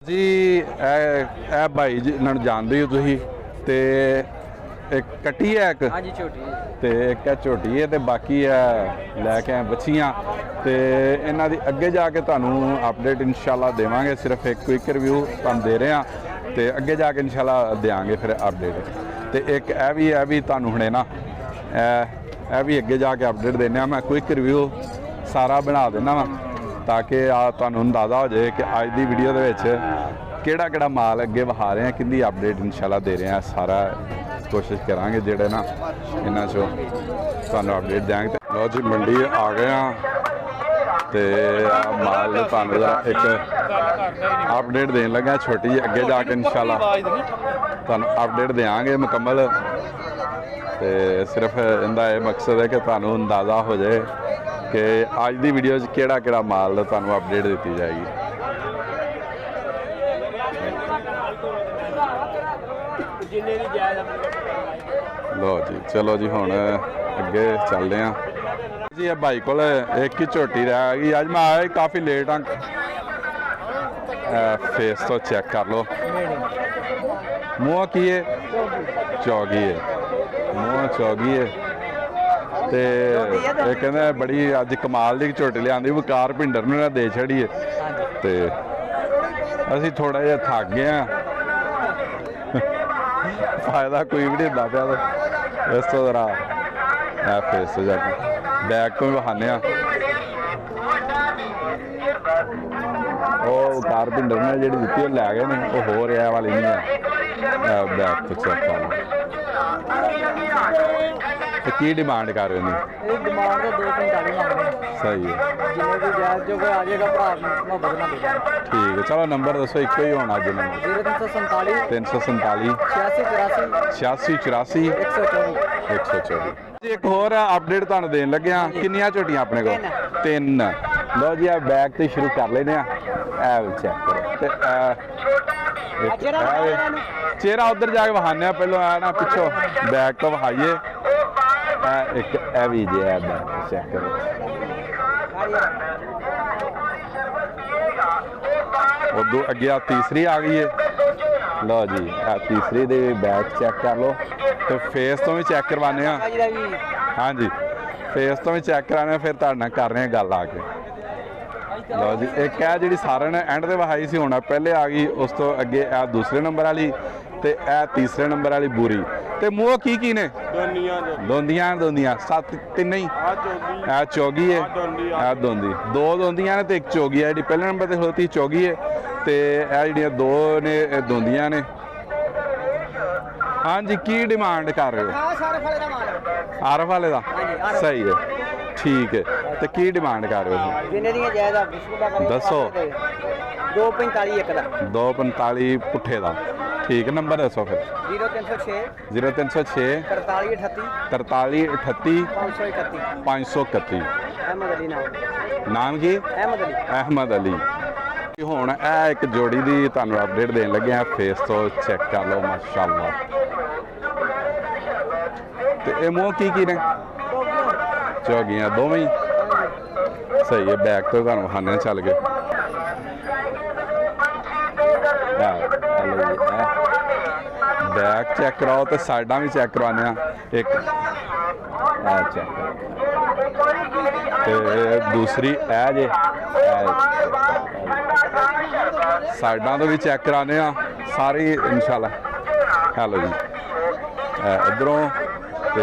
जी ए भाई जी इन्होंने जानते हो तुसी ते एक कट्टी है एक हाँ जी छोटी ते एक है झोटी है ते बाकी है लैके आए बच्चियां ते इन्हां दी अगे जाके तुहानू अपडेट इंशाल्लाह देवांगे। सिर्फ एक क्विक रिव्यू तुहानू दे रहे हैं ते अगे जाके इंशाल्लाह देंगे फिर अपडेट। ते एक है भी तुहानू हुणे ना ए भी अगे जाके अपडेट देने। मैं क्विक रिव्यू सारा बना देना वा ताकि तुहानू अंदाज़ा हो जाए कि अज की वीडियो दे विच केड़ा माल अगे विखा रहे हैं, किंदी अपडेट इंशाल्लाह दे रहे हैं। सारा कोशिश करांगे जेड़े ना इन्हां चों तुहानू अपडेट देंगे। लो जी मंडी आ गए हैं ते माल तुहानू एक अपडेट देन लगा छोटी जी। अगे जाके इंशाल्लाह तुहानू अपडेट देंगे मुकम्मल। ते सिर्फ इनका यह मकसद है कि तुहानू अंदाज़ा हो जाए कि अज की वीडियो केड़ा माल तुहानू अपडेट दी जाएगी। लो जी चलो जी हुण अगे चलते हैं जी। भाई को एक ही झोटी रह गई। अज मैं आया काफ़ी लेट हाँ। फेस तो चेक कर लो, मूँह की है चौगी है, मूँह चौगी है। ते कहते बड़ी अज कमाल की झोटी लिया वकार भिंडर ने दे छड़ी है। ते असी थोड़ा जिहा थक गए हैं, फायदा कोई भी नहीं होंदा पिया। इस तो जरा फेस तो जाके बैग तो भी विखाने वकार भिंडर ने जी दी लै गए ने वो हो रहा वाली नहीं है। बैग तो चेक कर लो। तो की डिमांड कर रहे हैं? डिमांड तो 245 मांगने सही है, जिन्हें भी जायज जो कोई आ जाएगा भरा मोहब्बत ना दे। ठीक है चलो नंबर दसो एक ही होना अज नंबर 0347 86 84 124। एक होर अपडेट तुहानू देन लगे हाँ। किन्नियां झोटियां अपने को? 3। लो जी बैग तो शुरू कर लेने चेक करो। चेहरा उधर जाके विखाने पहले ना पिछो बैग तो विखाइए। एक भी जी है बैग चेक करो। उदू अगे तीसरी आ गई है। लो जी तीसरी दे बैग चेक कर लो। तो फेस तो भी चेक करवाने। हाँ जी फेस तो भी चेक कराने फिर तुहाडे कर रहे हैं गल आके। लो जी एक है जी सारे ने एंड ते विखाई सी होना पहले आ गई। उस तो अगे दूसरे नंबर वाली ते तीसरे नंबर वाली बूरी। ते मूँह की ने? दोंदियां 7 3 ही। चौगी है दोंदी 2 दोंदियां ने ते एक चौगी है। जी पहले नंबर पर होती चौगी है ते जी 2 ने दोंदियां ने। हाँ जी की डिमांड कर रहे हो? आरफ वाले का सही है ठीक है। तो की डिमांड कर रहे हो? दसो 245 पुट्ठे का। ठीक है नंबर दसो फिर। 0306 43 38 531। नाम की? अहमद अली। हुण एक जोड़ी की तुहानू अपडेट देन लगे हैं। फेस तो चेक कर लो माशाअल्लाह। तो ये मूँह की ने? चौगियाँ दोवें सही है। बैग तो तुहानू विखाने चल गए। बैग चेक कराओ तो साइडा भी चेक करवाने। एक चेक तो दूसरी है जे साइडा तो भी चेक कराने सारी इंशाल्लाह। हेलो जी इधरों तो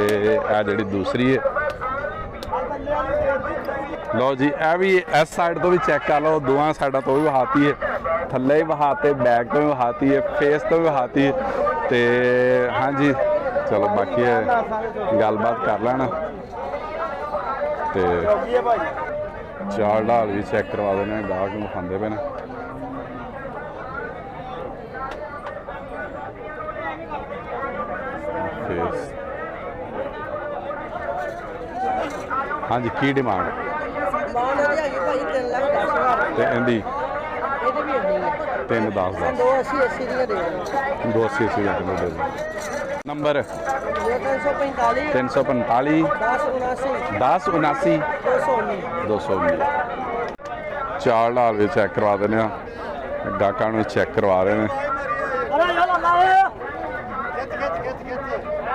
जी दूसरी है। लो जी भी इस साइड तो भी चेक कर लो। दोवां साइडों तो भी विखाती है, थल्ले भी विखाते, बैग तो भी विखाती है, फेस तो भी विखाती है। तो हाँ जी चलो बाकी गलबात कर लेना। तो चाल ढाल भी चेक करवा देने गाहक विखाते पे ने। फेस हाँ जी की डिमांड? इनकी 3 10 280 दे नंबर 345 10 79 219। चाल ढाल भी चेक करवा देने। ਗਾਹਕਾਂ ਨੂੰ ਚੈੱਕ ਕਰਵਾ ਰਹੇ ਨੇ।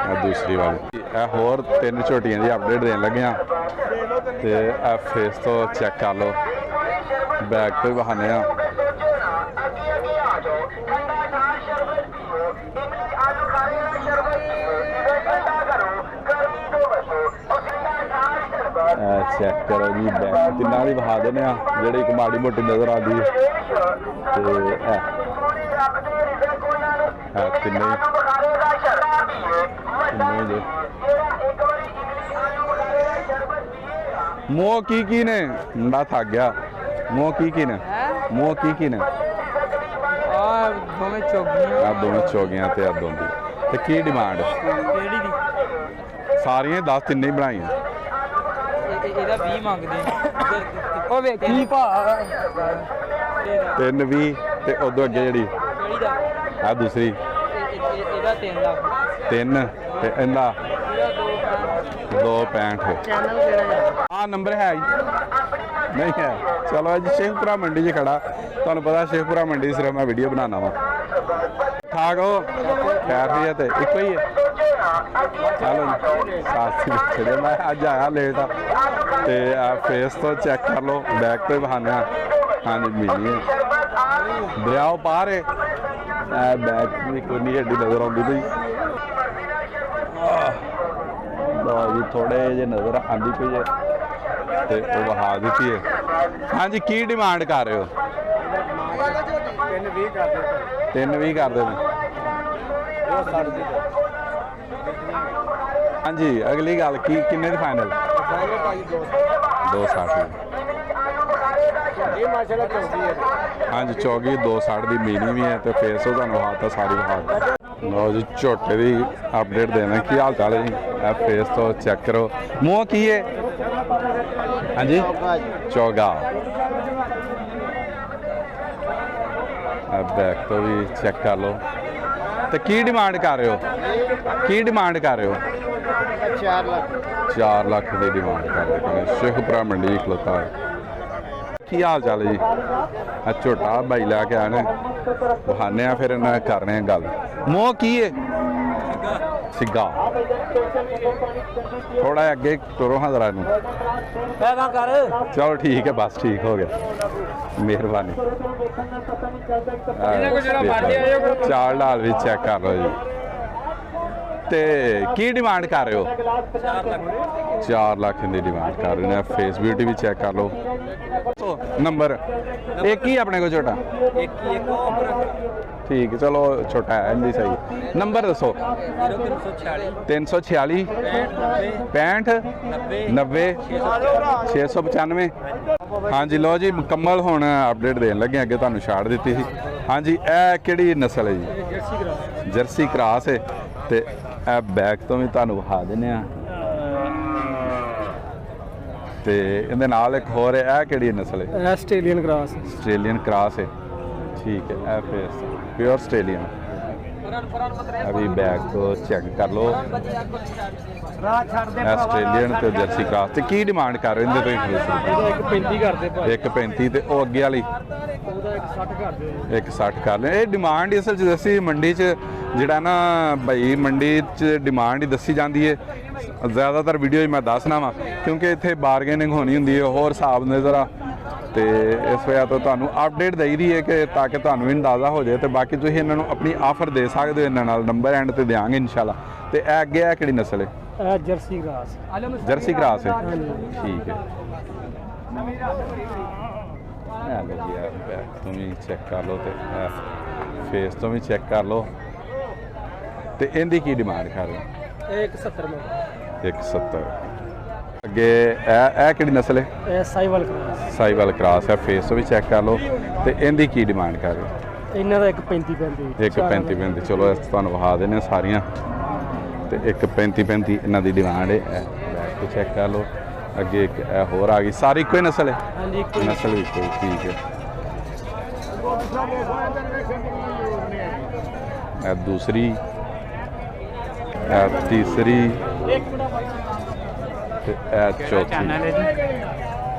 ਇਹ ਦੂਸਰੀ ਵਾਲੀ ਇਹ ਹੋਰ 3 ਝੋਟੀਆਂ ਦੀ ਅਪਡੇਟ ਦੇਣ ਲੱਗੇ ਆ ਤੇ ਇਹ ਫੇਸ ਤੋਂ ਚੈੱਕ ਕਰ ਲਓ, ਬੈਕ ਤੋਂ ਹੀ ਬਹਾਨੇ ਆ। ਚੈੱਕ ਕਰੋ ਜੀ, ਬੈਕ ਤਿੰਨਾਂ ਦੀ ਵਹਾ ਦਿੰਦੇ ਆ, ਜਿਹੜੀ ਇੱਕ ਮਾੜੀ ਮੋਟੀ ਨਜ਼ਰ ਆਉਂਦੀ ਹੈ ਤੇ ਤਿੰਨੇ ਦੇ ਮੂੰਹ ਕੀ ਨੇ, ਮੁੰਡਾ ਥੱਕ ਗਿਆ। ਮੂੰਹ ਕੀ ਨੇ, ਮੂੰਹ ਕੀ ਨੇ? ਦੋਵੇਂ ਚੌਗੀਆਂ ਆ ਦੋਵੇਂ ਚੌਗੀਆਂ ਤੇ ਆ ਦੋਂਦੀ। ਤੇ ਕੀ ਡਿਮਾਂਡ? ਕਿਹੜੀ ਦੀ? ਸਾਰੀਆਂ 10 ਤਿੰਨੇ ਹੀ ਬਣਾਈਆਂ। ਇਹਦਾ 20 ਮੰਗਦੇ ਉਹ ਵੇਖੀ ਭਾ 3 20 ਤੇ ਉਦੋਂ ਅੱਗੇ ਜਿਹੜੀ ਕਿਹੜੀ ਦਾ? ਆ ਦੂਸਰੀ ਇਹਦਾ 3 ਲੱਖ 3 ਤੇ ਇਹਦਾ ਇਹਦਾ 2.65। ਚੈਨਲ ਕਿਹੜਾ ਹੈ? ਆ ਨੰਬਰ ਹੈ ਜੀ? ਨਹੀਂ ਹੈ। ਚਲੋ ਅੱਜ ਸ਼ੇਖਪੁਰਾ ਮੰਡੀ 'ਚ ਖੜਾ, ਤੁਹਾਨੂੰ ਪਤਾ ਸ਼ੇਖਪੁਰਾ ਮੰਡੀ ਸਿਰਫ ਮੈਂ ਵੀਡੀਓ ਬਣਾਉਣਾ ਵਾ। ਠਾਕ ਹੋ? ਖੈਰੀਅਤ ਹੈ? ਇੱਕੋ ਹੀ ਹੈ। ਚਲੋ ਜੀ ਸਾਸੀ ਖੜੇ, ਮੈਂ ਅੱਜ ਆਇਆ ਲੇਟ ਆ ਤੇ ਆ ਫੇਸ ਤੋਂ ਚੈੱਕ ਕਰ ਲਓ, ਬੈਕ ਤੋਂ ਹੀ ਬਹਾਨੇ ਆ। ਹਾਂਜੀ ਮਿਲੀ ਹੈ ਦਰਿਆਓ ਪਾਰ ਹੈ। ਇਹ ਬੈਕ ਵੀ ਕੋਈ ਨਹੀਂ ਏਡੀ ਨਜ਼ਰ ਆਉਂਦੀ ਪਈ। ਲਓ ਜੀ ਥੋੜੇ ਜਿਹੇ ਨਜ਼ਰ ਆਉਂਦੀ ਪਈ ਹੈ ਤੇ ਉਹ ਵਹਾ ਦਿੱਤੀ ਹੈ। ਹਾਂਜੀ ਕੀ ਡਿਮਾਂਡ ਕਰ ਰਹੇ ਹੋ? 320 ਕਰਦੇ 320 ਕਰਦੇ ਨੇ। ਉਹ 60 ਦੀ ਹਾਂਜੀ ਅਗਲੀ ਗੱਲ ਕੀ ਕਿੰਨੇ ਦੀ ਫਾਈਨਲ? 260 ਇਹ ਮਾਸ਼ਾਅੱਲਾ ਚੌਗੀ ਹੈ। ਹਾਂਜੀ ਚੌਗੀ 260 ਦੀ ਮੀਨੀ ਵੀ ਹੈ ਤੇ ਫੇਸ ਉਹ ਤੁਹਾਨੂੰ ਹਾਲ ਤਾਂ ਸਾਰੀ ਵਿਖਾ। ਲਓ ਜੀ ਝੋਟੇ ਦੀ ਅਪਡੇਟ ਦੇਣਾ। ਕੀ ਹਾਲ ਚਾਲ ਹੈ ਜੀ? ਇਹ ਫੇਸ ਤੋਂ ਚੈੱਕ ਕਰੋ, ਮੂੰਹ ਕੀ ਹੈ? ਹਾਂਜੀ ਚੌਗਾ। ਬੈਕ ਤੋਂ ਵੀ ਚੈੱਕ ਕਰ ਲਓ। ਤੇ ਕੀ ਡਿਮਾਂਡ ਕਰ ਰਹੇ ਹੋ? ਕੀ ਡਿਮਾਂਡ ਕਰ ਰਹੇ ਹੋ? 4 ਲੱਖ 4 ਲੱਖ ਦੀ ਡਿਮਾਂਡ ਕਰਦੇ ਨੇ। ਸ਼ੇਖਪੁਰਾ ਮੰਡੀ ਖਲੋਤਾ ਹੈ। ਕੀ ਹਾਲ ਚਾਲ ਹੈ ਜੀ? ਆ ਝੋਟਾ ਬਾਈ ਲੈ ਕੇ ਆਏ ਨੇ, ਬਹਾਨੇ ਆ ਫਿਰ ਇਹਨਾਂ ਕਰ ਰਹੇ ਆ ਗੱਲ। ਮੂੰਹ ਕੀ ਹੈ? ਸਿੱਗਾ। ਥੋੜਾ ਅੱਗੇ ਤੁਰੋ ਹਾਂ ਜ਼ਰਾ ਨੂੰ। ਪੈਗਾ ਕਰ ਚਲੋ ਠੀਕ ਹੈ, ਬਸ ਠੀਕ ਹੋ ਗਿਆ, ਮਿਹਰਬਾਨੀ। ਚਾਲ ਡਾਲ ਵੀ ਚੈੱਕ ਕਰ ਲਓ ਜੀ। ਤੇ ਕੀ ਡਿਮਾਂਡ ਕਰ ਰਹੇ ਹੋ? 4 ਲੱਖ ਦੀ ਡਿਮਾਂਡ ਕਰ ਰਹੇ ਨੇ। ਫੇਸ ਬਿਊਟੀ ਵੀ ਚੈੱਕ ਕਰ ਲਓ। ਨੰਬਰ ਇੱਕ ਹੀ ਆਪਣੇ ਕੋਲ ਝੋਟਾ? ਇੱਕ ਠੀਕ ਹੈ ਚਲੋ ਛੋਟਾ ਹੈ ਇੰਨੀ ਸਹੀ। ਨੰਬਰ ਦੱਸੋ। 346 65 90 695। ਹਾਂਜੀ ਲਓ ਜੀ ਮੁਕੰਮਲ ਹੁਣ ਅਪਡੇਟ ਦੇਣ ਲੱਗੇ, ਅੱਗੇ ਤੁਹਾਨੂੰ ਛਾੜ ਦਿੱਤੀ ਸੀ। ਹਾਂਜੀ ਇਹ ਕਿਹੜੀ ਨਸਲ ਹੈ ਜੀ? ਜਰਸੀ ਕਰਾਸ ਹੈ ਤੇ ਇਹ ਬੈਕ ਤੋਂ ਵੀ ਤੁਹਾਨੂੰ ਵਿਖਾ ਦਿੰਦੇ ਆ ਤੇ ਇਹਦੇ ਨਾਲ ਇੱਕ ਹੋਰ ਹੈ। ਇਹ ਕਿਹੜੀ ਨਸਲ ਹੈ? ਆਸਟ੍ਰੇਲੀਅਨ ਕ੍ਰਾਸ ਆਸਟ੍ਰੇਲੀਅਨ ਕ੍ਰਾਸ ਹੈ। ਠੀਕ ਹੈ ਇਹ ਫੇਸ प्योर ऑस्ट्रेलियन। अभी बैग को चेक कर लो। ਆਸਟ੍ਰੇਲੀਅਨ ਤੇ ਜਰਸੀ ਕ੍ਰਾਸ ਤੇ ਕੀ ਡਿਮਾਂਡ ਕਰ ਰਹੇ ਇਹਦੇ ਤੋਂ? 135 ਕਰਦੇ ਭਾਈ। 135 ਤੇ ਉਹ ਅੱਗੇ ਵਾਲੀ ਉਹਦਾ 160 ਕਰਦੇ। 160 ਕਰ ਲੈ। ਇਹ ਡਿਮਾਂਡ ਅਸਲ 'ਚ ਦੱਸੀ ਮੰਡੀ 'ਚ ਜਿਹੜਾ ਨਾ ਭਾਈ ਮੰਡੀ 'ਚ ਡਿਮਾਂਡ ਹੀ ਦੱਸੀ ਜਾਂਦੀ ਹੈ ਜ਼ਿਆਦਾਤਰ ਵੀਡੀਓ 'ਚ ਮੈਂ ਦੱਸਣਾ ਵਾ ਕਿਉਂਕਿ ਇੱਥੇ ਬਾਰਗੇਨਿੰਗ ਹੋਣੀ ਹੁੰਦੀ ਹੈ ਹੋਰ ਹਿਸਾਬ ਨੇ ਜ਼ਰਾ ਤੇ ਇਸ ਵਜ੍ਹਾ ਤੋਂ ਤੁਹਾਨੂੰ ਅਪਡੇਟ ਦੇਈ ਦੀ ਹੈ ਕਿ ਤਾਂ ਕਿ ਤੁਹਾਨੂੰ ਵੀ ਅੰਦਾਜ਼ਾ ਹੋ ਜਾਏ ਤੇ ਬਾਕੀ ਤੁਸੀਂ ਇਹਨਾਂ ਨੂੰ ਆਪਣੀ ਆਫਰ ਦੇ ਸਕਦੇ ਹੋ ਇਹਨਾਂ ਨਾਲ ਨੰਬਰ ਐਂਡ ਤੇ ਦਿਆਂਗੇ ਇਨਸ਼ਾਅੱਲਾ। ਤੇ ਇਹ ਅੱਗੇ ਆ ਕਿਹੜੀ ਨਸਲ ਹੈ? Jersey cross. ਜਰਸੀ ਕ੍ਰਾਸ ਹੈ। ਠੀਕ ਹੈ ਬੈਕ ਤੋਂ ਵੀ ਚੈੱਕ ਕਰ ਲਓ ਤੇ ਫੇਸ ਤੋਂ ਵੀ ਚੈੱਕ ਕਰ ਲਓ। ਤੇ ਇਹਦੀ ਕੀ ਡਿਮਾਂਡ ਕਰ ਰਹੇ? 170 में 170। ਅੱਗੇ ਇਹ ਕਿਹੜੀ ਨਸਲ ਹੈ? ਸਾਈਵਾਲ ਕ੍ਰਾਸ। ਸਾਈਵਾਲ ਕ੍ਰਾਸ ਹੈ। ਫੇਸ ਤੋਂ ਵੀ ਚੈੱਕ ਕਰ ਲਓ ਤੇ ਇਹਦੀ ਕੀ ਡਿਮਾਂਡ ਕਰ ਰਹੇ? ਇਹਨਾਂ ਦਾ 135 ਪੈਂਦੀ। 135 ਪੈਂਦੀ। ਚਲੋ ਇਸ ਤੁਹਾਨੂੰ ਵਿਖਾ ਦਿੰਦੇ ਹਾਂ ਸਾਰੀਆਂ ਤੇ 135 ਇਹਨਾਂ ਦੀ ਡਿਮਾਂਡ ਹੈ। ਬੈਕ ਤੋਂ ਚੈੱਕ ਕਰ ਲਓ। ਅੱਗੇ ਇੱਕ ਇਹ ਹੋਰ ਆ ਗਈ। ਸਾਰੀ ਇੱਕੋ ਹੀ ਨਸਲ ਹੈ? ਹਾਂਜੀ ਨਸਲ ਵੀ ਕੋਈ। ਠੀਕ ਹੈ ਇਹ ਦੂਸਰੀ ਇਹ ਤੀਸਰੀ ਤੇ ਇਹ ਚੌਥੀ।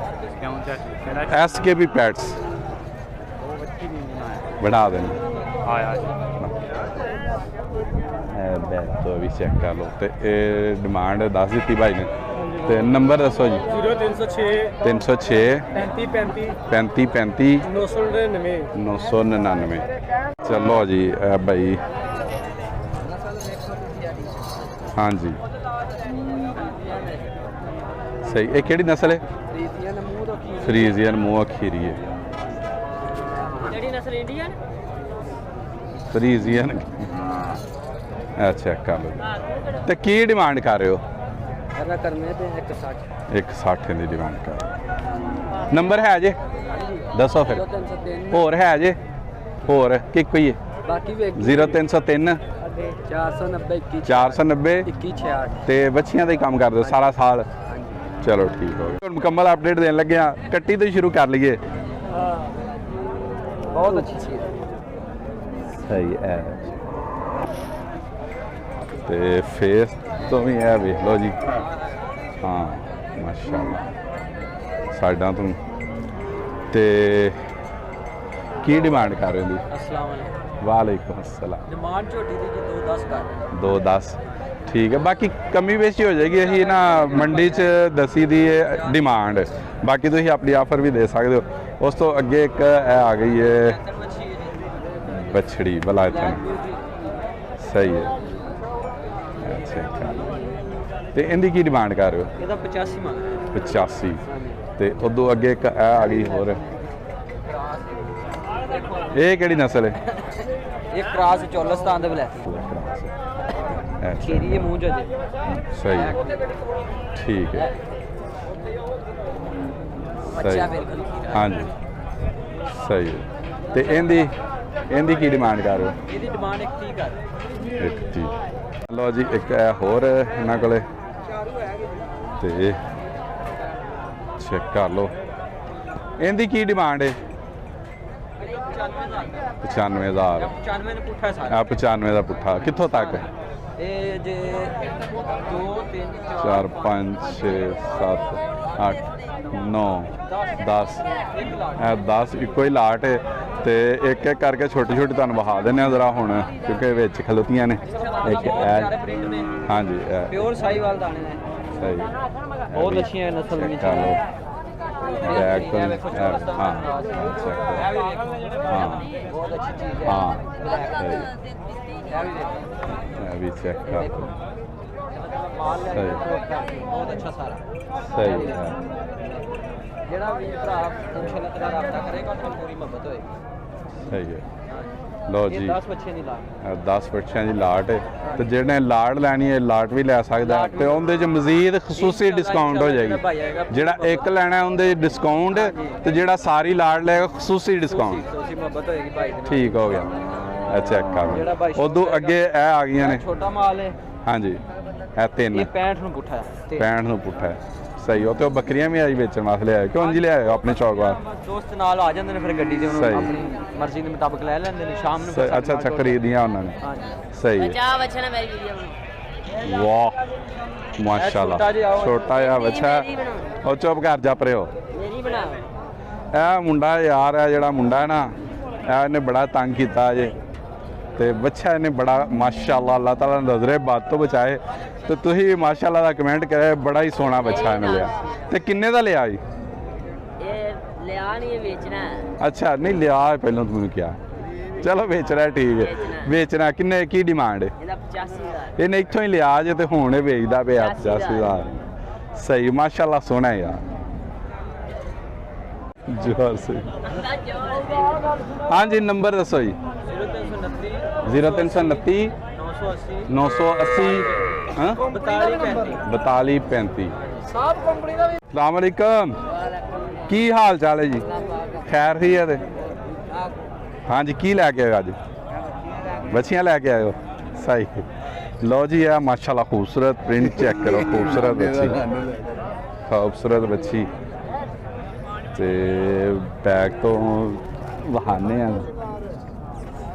SKB ਪੈਟਸ बढ़ा देना ਆਇਆ तो भी चेक कर लो तो ये डिमांड दस दी भाई ने तो नंबर दसो जी 0306 306 35 35 35 999 999 चलो जी भाई हाँ जी सही ये केड़ी नस्ल है फ्रीजियन मूँह अखीरी है फ्रीजियन चेक कर लो तो की डिमांड कर रहे हो एक 60 की डिमांड कर नंबर है जे दसो फिर होर है जे होर कि कोई है ਬਾਕੀ 0303 490 ਤੇ ਬੱਚੀਆਂ ਦਾ ਹੀ ਕੰਮ ਕਰਦੇ ਹੋ ਸਾਰਾ ਸਾਲ ਚਲੋ ਠੀਕ ਹੋ ਗਿਆ ਹੁਣ ਮੁਕੰਮਲ ਅਪਡੇਟ ਦੇਣ ਲੱਗੇ ਆ ਕੱਟੀ ਤੋਂ ਹੀ ਸ਼ੁਰੂ ਕਰ ਲਈਏ ਬਹੁਤ ਅੱਛੀ ਚੀਜ਼ ਸਹੀ ਹੈ ਤੇ ਫੇਸ ਤੋਂ ਵੀ ਇਹ ਵੇਖ ਲਓ ਜੀ ਹਾਂ ਮਾਸ਼ਾਅੱਲਾ ਸਾਈਡਾਂ ਤੋਂ ਤੇ ਕੀ ਡਿਮਾਂਡ ਕਰ ਰਹੇ ਹੋ ਜੀ ਅਸਲਾਮ ਅਲੈਕੁਮ ਵਾਲੇਕੁਮ अस्सलाम ਡਿਮਾਂਡ ਝੋਟੀ ਦੀ 210 ਕਰ 210 ਠੀਕ ਹੈ ਬਾਕੀ ਕਮੀ ਵੇਚੀ ਹੋ ਜਾਏਗੀ ਅਸੀਂ ਨਾ ਮੰਡੀ 'ਚ ਦਸੀ ਦੀ ਡਿਮਾਂਡ ਬਾਕੀ ਤੁਸੀਂ ਆਪਣੀ ਆਫਰ ਵੀ ਦੇ ਸਕਦੇ ਹੋ ਉਸ ਤੋਂ ਅੱਗੇ ਇੱਕ ਇਹ ਆ ਗਈ ਹੈ ਬਛੜੀ ਬਲਾਇਤਨ ਸਹੀ ਹੈ ਅੱਛਾ ਤੇ ਇਹਦੀ ਕੀ ਡਿਮਾਂਡ ਕਰ ਰਹੇ ਹੋ ਇਹਦਾ 85 ਮੰਗ 85 ਤੇ ਉਦੋਂ ਅੱਗੇ ਇੱਕ ਇਹ ਆ ਗਈ ਹੋਰ ਇਹ ਕਿਹੜੀ ਨਸਲ ਹੈ ਇਹ ਕ੍ਰਾਸ ਚੋਲਸਤਾਨ ਦੇ ਬਲੈਤੀ ਖੀਰੀ ਮੂੰਹ ਜੋ ਜੇ ਸਹੀ ਹੈ ਠੀਕ ਹੈ ਬੱਚਾ ਬਿਲਕੁਲ ਖੀਰਾ ਹਾਂਜੀ ਸਹੀ ਹੈ ਤੇ ਇਹਦੀ ਕੀ ਡਿਮਾਂਡ ਕਰ ਰਹੇ ਹੋ ਇਹਦੀ ਡਿਮਾਂਡ 130 ਕਰ ਇੱਕ ਚੀਜ਼ ਲਓ ਜੀ ਇੱਕ ਇਹ ਹੋਰ ਇਹਨਾਂ ਕੋਲੇ ਤੇ ਚੈੱਕ ਕਰ ਲਓ ਇਹਦੀ ਕੀ ਡਿਮਾਂਡ ਹੈ 95000 95 ਨੂੰ ਪੁੱਠਾ ਸਾਰਾ ਆ 95 ਦਾ ਪੁੱਠਾ ਕਿੱਥੋਂ ਤੱਕ ਇਹ ਜੇ 2 3 4 5 6 7 8 9 10 ਇਹ 10 ਇੱਕੋ ਹੀ ਲਾਟ ਹੈ ਤੇ ਇੱਕ ਇੱਕ ਕਰਕੇ ਛੋਟੀ ਛੋਟੀ ਤੁਹਾਨੂੰ ਵਿਖਾ ਦਿੰਦੇ ਆ ਜ਼ਰਾ ਹੁਣ ਕਿਉਂਕਿ ਵਿੱਚ ਖਲੋਤੀਆਂ ਨੇ ਇੱਕ ਹਾਂਜੀ ਪਿਓਰ ਸਾਈਵਾਲ ਦਾਣੇ ਨੇ ਸਹੀ ਬਹੁਤ ਅੱਛੀਆਂ ਨਸਲ ਦੀ ਕਰ ਲਓ ਬੈਕ ਹਾਂ ਹਾਂ ਬਹੁਤ ਅੱਛੀ ਚੀਜ਼ ਹੈ ਹਾਂ ਇਹ ਵੀ ਦੇਖੋ ਇਹ ਵੀ ਚੈੱਕ ਕਰ ਲਓ ਮਾਲ ਲੈ ਸਹੀ। ਬਹੁਤ ਅੱਛਾ ਸਾਰਾ ਸਹੀ ਹੈ ਜਿਹੜਾ ਵੀ ਭਰਾ ਇਨਸ਼ਾਅੱਲਾ ਤੇਰਾ ਰਾਬਤਾ ਕਰੇਗਾ ਤਾਂ ਪੂਰੀ ਮੁਹੱਬਤ ਹੋਏਗੀ ਸਹੀ ਹੈ ਲਓ ਜੀ ਇਹ 10 ਬੱਚੇ ਨਹੀਂ ਲਾ 10 ਬੱਚਿਆਂ ਦੀ ਲਾਟ ਹੈ ਤੇ ਜਿਹੜੇ ਲਾਟ ਲੈਣੀ ਹੈ ਲਾਟ ਵੀ ਲੈ ਸਕਦਾ ਹੈ ਤੇ ਉਹਦੇ 'ਚ ਮਜ਼ੀਦ ਖਸੂਸੀ ਡਿਸਕਾਊਂਟ ਹੋ ਜਾਏਗੀ ਜਿਹੜਾ ਇੱਕ ਲੈਣਾ ਹੈ ਉਹਦੇ 'ਚ ਡਿਸਕਾਊਂਟ ਤੇ ਜਿਹੜਾ ਸਾਰੀ ਲਾਟ ਲਏਗਾ ਖਸੂਸੀ ਡਿਸਕਾਊਂਟ ਤੁਸੀਂ ਮੁਹੱਬਤ ਹੋਏਗੀ ਭਾਈ ਦੇ ਨਾਲ। ਠੀਕ ਹੋ ਗਿਆ ਇਹ ਚੈੱਕ ਕਰ ਲਓ ਉਦੋਂ ਅੱਗੇ ਇਹ ਆ ਗਈਆਂ ਨੇ ਛੋਟਾ ਮਾਲ ਹੈ ਹਾਂਜੀ ਇਹ ਤਿੰਨ ਇਹ 65 ਨੂੰ ਪੁੱਠਾ ਹੈ 65 ਨੂੰ ਪੁੱਠਾ ਹੈ ਸਹੀ ਉਹ ਤੇ ਉਹ ਬੱਕਰੀਆਂ ਵੀ ਆਈ ਵੇਚਣ ਵਾਸਤੇ ਲਿਆਏ ਕਿਉਂ ਜੀ ਲਿਆਏ ਆਪਣੇ ਚੌਕ ਵਾਰ ਦੋਸਤ ਨਾਲ ਆ ਜਾਂਦੇ ਨੇ ਫਿਰ ਗੱਡੀ ਤੇ ਸਹੀ। ਉਹਨੂੰ ਆਪਣੀ ਮਰਜ਼ੀ ਦੇ ਮੁਤਾਬਕ ਲੈ ਲੈਂਦੇ ਨੇ ਸ਼ਾਮ ਨੂੰ ਸਹੀ, ਅੱਛਾ ਅੱਛਾ ਖਰੀਦੀਆਂ ਉਹਨਾਂ ਨੇ ਹਾਂਜੀ ਸਹੀ ਹੈ बचा बच्चा ना मेरी वीडियो में ਵਾਹ ਮਾਸ਼ਾਅੱਲਾ ਛੋਟਾ ਜਿਹਾ ਉਹ- ਛੋਟਾ ਜਿਹਾ ਬੱਚਾ मेरी बनाओ ਉਹ ਚੁੱਪ ਕਰ ਜਾ ਪਰੇ ਹੋ मेरी बनाओ ਇਹ ਮੁੰਡਾ ਯਾਰ ਹੈ ਜਿਹੜਾ ਮੁੰਡਾ ਹੈ ਨਾ ਇਹਨੇ ਬੜਾ ਤੰਗ ਕੀਤਾ ਜੇ ਤੇ ਬੱਚਾ ਇਹਨੇ ਬੜਾ ਮਾਸ਼ਾਅੱਲਾ ਅੱਲਾਹ ਤਾਲਾ ਨਜ਼ਰੇ ਬਾਤ ਤੋਂ ਬਚਾਏ ਤੇ ਤੁਸੀਂ ਵੀ ਮਾਸ਼ਾਅੱਲਾ ਦਾ ਕਮੈਂਟ ਕਰਿਆ ਬੜਾ ਹੀ ਸੋਹਣਾ ਬੱਚਾ ਇਹਨੇ ਲਿਆ ਤੇ ਕਿੰਨੇ ਦਾ ਲਿਆ ਜੀ ये ले आनी है बेचना है ਅੱਛਾ ਨਹੀਂ ਲਿਆ ਪਹਿਲਾਂ ਤੂੰ ਮੈਨੂੰ ਕਿਹਾ ਚਲੋ ਵੇਚਣਾ ਠੀਕ ਹੈ ਵੇਚਣਾ ਕਿੰਨੇ ਕੀ ਡਿਮਾਂਡ ਹੈ ਇਹਦਾ 85000 ਇਹਨੇ ਇੱਥੋਂ ਹੀ ਲਿਆ ਜੇ ਤੇ ਹੁਣ ਇਹ ਵੇਚਦਾ ਪਿਆ 85000 ਸਹੀ ਮਾਸ਼ਾਅੱਲਾ ਸੋਹਣਾ ਹੈ ਯਾਰ ਜੋਰ ਸੇ ਹਾਂਜੀ ਨੰਬਰ ਦੱਸੋ ਜੀ 0329 980 ਹਾਂ 4235 ਸਾਬ ਕੰਪਨੀ ਦਾ ਵੀ ਸਲਾਮ ਅਲੈਕਮ ਕੀ ਹਾਲ ਚਾਲ ਹੈ ਜੀ ਖੈਰ ਹੀ ਹੈ ਤੇ ਹਾਂਜੀ ਕੀ ਲੈ ਕੇ ਆਏ ਅੱਜ ਬੱਚੀਆਂ ਲੈ ਕੇ ਆਏ ਹੋ ਸਹੀ ਲਓ ਜੀ ਇਹ ਮਾਸ਼ਾਅੱਲਾ ਖੂਬਸੂਰਤ ਪ੍ਰਿੰਟ ਚੈੱਕ ਕਰੋ ਖੂਬਸੂਰਤ ਬੱਚੀ ਖੂਬਸੂਰਤ ਬੱਚੀ ਤੇ ਬੈਗ ਤੋਂ ਵਹਾਨੇ ਆ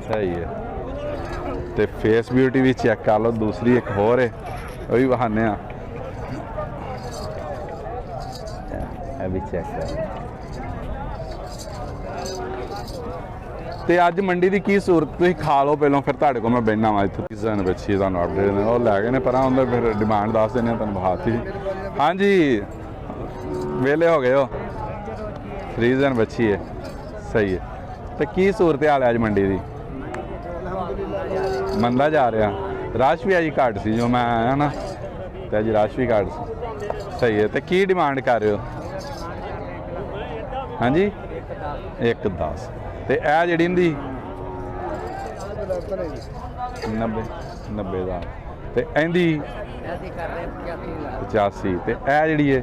ਸਹੀ ਹੈ ਤੇ ਫੇਸ ਬਿਊਟੀ ਵੀ ਚੈੱਕ ਕਰ ਲਓ ਦੂਸਰੀ ਇੱਕ ਹੋਰ ਹੈ ਉਹ ਵੀ ਵਹਾਨੇ ਆ ਇਹ ਵੀ ਚੈੱਕ ਕਰ ਤੇ ਅੱਜ ਮੰਡੀ ਦੀ ਕੀ ਸੂਰਤ, ਤੁਸੀਂ ਖਾ ਲਓ ਪਹਿਲਾਂ, ਫਿਰ ਤੁਹਾਡੇ ਕੋਲ ਮੈਂ ਬਹਿਣਾ ਵਾ ਇੱਥੇ। ਸੀਜ਼ਨ ਬੱਚੀ ਤੁਹਾਨੂੰ ਅਪਡੇਟ ਨੇ, ਉਹ ਲੈ ਗਏ ਨੇ ਪਰਾਂ ਹੁੰਦਾ, ਫਿਰ ਡਿਮਾਂਡ ਦੱਸ ਦਿੰਦੇ ਤੁਹਾਨੂੰ ਬਹਾਤੀ। ਹਾਂਜੀ ਵਿਹਲੇ ਹੋ ਗਏ ਹੋ, ਰੀਜ਼ਨ ਬੱਚੀ ਹੈ, ਸਹੀ ਹੈ। ਤੇ ਕੀ ਸੂਰਤ ਹਾਲ ਹੈ ਅੱਜ ਮੰਡੀ ਦੀ? ਮੰਦਾ ਜਾ ਰਿਹਾ, ਰਸ਼ ਵੀ ਅੱਜ ਘੱਟ ਸੀ ਜੋ ਮੈਂ ਆਇਆ ਨਾ, ਤੇ ਅੱਜ ਰਸ਼ ਵੀ ਘੱਟ ਸੀ, ਸਹੀ ਹੈ। ਤੇ ਕੀ ਡਿਮਾਂਡ ਕਰ ਰਹੇ ਹੋ? ਹਾਂਜੀ 1.10 ਤੇ ਇਹ ਜਿਹੜੀ ਇਹਦੀ 90 ਦਾ, ਤੇ ਇਹਦੀ 85, ਤੇ ਇਹ ਜਿਹੜੀ ਹੈ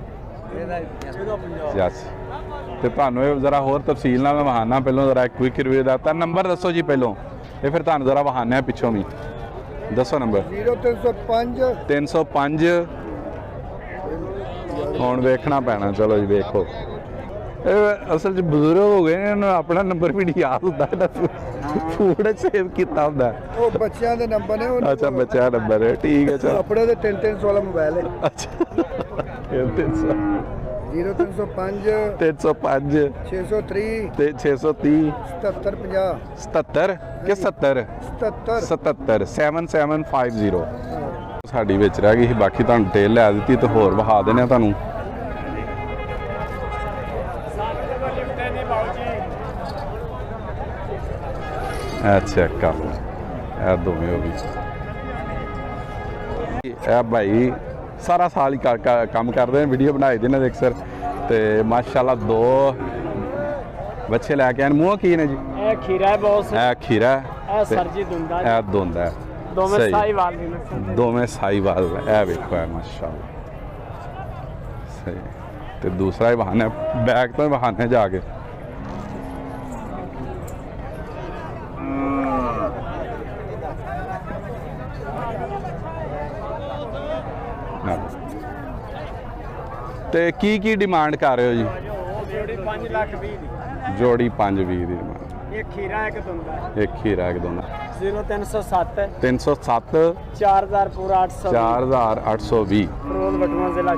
85। ਤੇ ਤੁਹਾਨੂੰ ਇਹ ਜ਼ਰਾ ਹੋਰ ਤਫਸੀਲ ਨਾਲ ਮੈਂ ਵਹਾਨਾ, ਪਹਿਲਾਂ ਜ਼ਰਾ ਕੁਇਕ ਰਿਵਿਊ ਦਾ ਤਾਂ ਨੰਬਰ ਦੱਸੋ ਜੀ ਪਹਿਲੋਂ, ਇਹ ਫਿਰ ਤੁਹਾਨੂੰ ਜ਼ਰਾ ਵਹਾਨਾ ਪਿੱਛੋਂ ਵੀ ਦੱਸੋ ਨੰਬਰ। 305 ਹੁਣ ਵੇਖਣਾ ਪੈਣਾ, ਚਲੋ ਜੀ ਵੇਖੋ। ਇਹ ਅਸਲ 'ਚ ਬਜ਼ੁਰਗ ਹੋ ਗਏ ਨੇ, ਇਹਨਾਂ ਨੂੰ ਆਪਣਾ ਨੰਬਰ ਵੀ ਨਹੀਂ ਯਾਦ ਹੁੰਦਾ, ਫੂਡ ਸੇਵ ਕੀਤਾ ਹੁੰਦਾ। ਉਹ ਬੱਚਿਆਂ ਦੇ ਨੰਬਰ ਨੇ ਉਹ। ਅੱਛਾ ਬੱਚਿਆਂ ਦਾ ਨੰਬਰ ਹੈ, ਠੀਕ ਹੈ। ਚਲੋ ਆਪਣੇ ਦੇ 300 ਵਾਲਾ ਮੋਬਾਈਲ ਹੈ। ਅੱਛਾ 300 0305 305 630 ਤੇ 630 7750 77 ਕਿ 70 77 7750 ਸਾਡੀ ਵਿੱਚ ਰਹਿ ਗਈ ਸੀ, ਬਾਕੀ ਤੁਹਾਨੂੰ ਡਿਟੇਲ ਲੈ ਦਿੱਤੀ ਤੇ ਹੋਰ ਵਿਖਾ ਦਿੰਦੇ ਆ ਤੁਹਾਨੂੰ। ਅੱਛਾ ਕਰ ਇਹ ਦੋਵੇਂ ਹੋ ਗਈ। ਇਹ ਭਾਈ ਸਾਰਾ ਸਾਲ ਹੀ ਕੰਮ ਕਰਦੇ ਨੇ, ਵੀਡੀਓ ਬਣਾਈ ਦੇ ਨੇ ਅਕਸਰ, ਤੇ ਮਾਸ਼ਾਅੱਲਾ 2 ਬੱਚੇ ਲੈ ਕੇ ਆਏ। ਮੂੰਹ ਕੀ ਨੇ ਜੀ? ਇਹ ਖੀਰਾ ਹੈ ਬਹੁਤ, ਇਹ ਖੀਰਾ, ਇਹ ਸਰਜੀ ਦੁੰਦਾ, ਇਹ ਦੁੰਦਾ, ਦੋਵੇਂ ਸਾਈਵਾਲ ਦੀ ਨਸਲ, ਦੋਵੇਂ ਸਾਈਵਾਲ। ਇਹ ਵੇਖੋ ਹੈ ਮਾਸ਼ਾਅੱਲਾ, ਸਹੀ। ਤੇ ਦੂਸਰਾ ਹੀ ਬਹਾਨਾ, ਬੈਗ ਤੋਂ ਬਹਾਨੇ ਜਾ ਕੇ ਤੇ ਕੀ ਡਿਮਾਂਡ ਕਰ ਰਹੇ ਹੋ ਜੀ? ਜੋੜੀ 5 ਲੱਖ 20 ਦੀ, ਜੋੜੀ 5.20 ਦੀ ਡਿਮਾਂਡ। ਇੱਕ ਖੀਰਾ ਇੱਕ ਦੁੰਦਾ, ਇੱਕ ਖੀਰਾ ਇੱਕ ਦੁੰਦਾ। 0307 307 4000 ਪੂਰਾ 800 4820 ਰੋਲ ਬਟੂਆ ਜ਼ਿਲ੍ਹਾ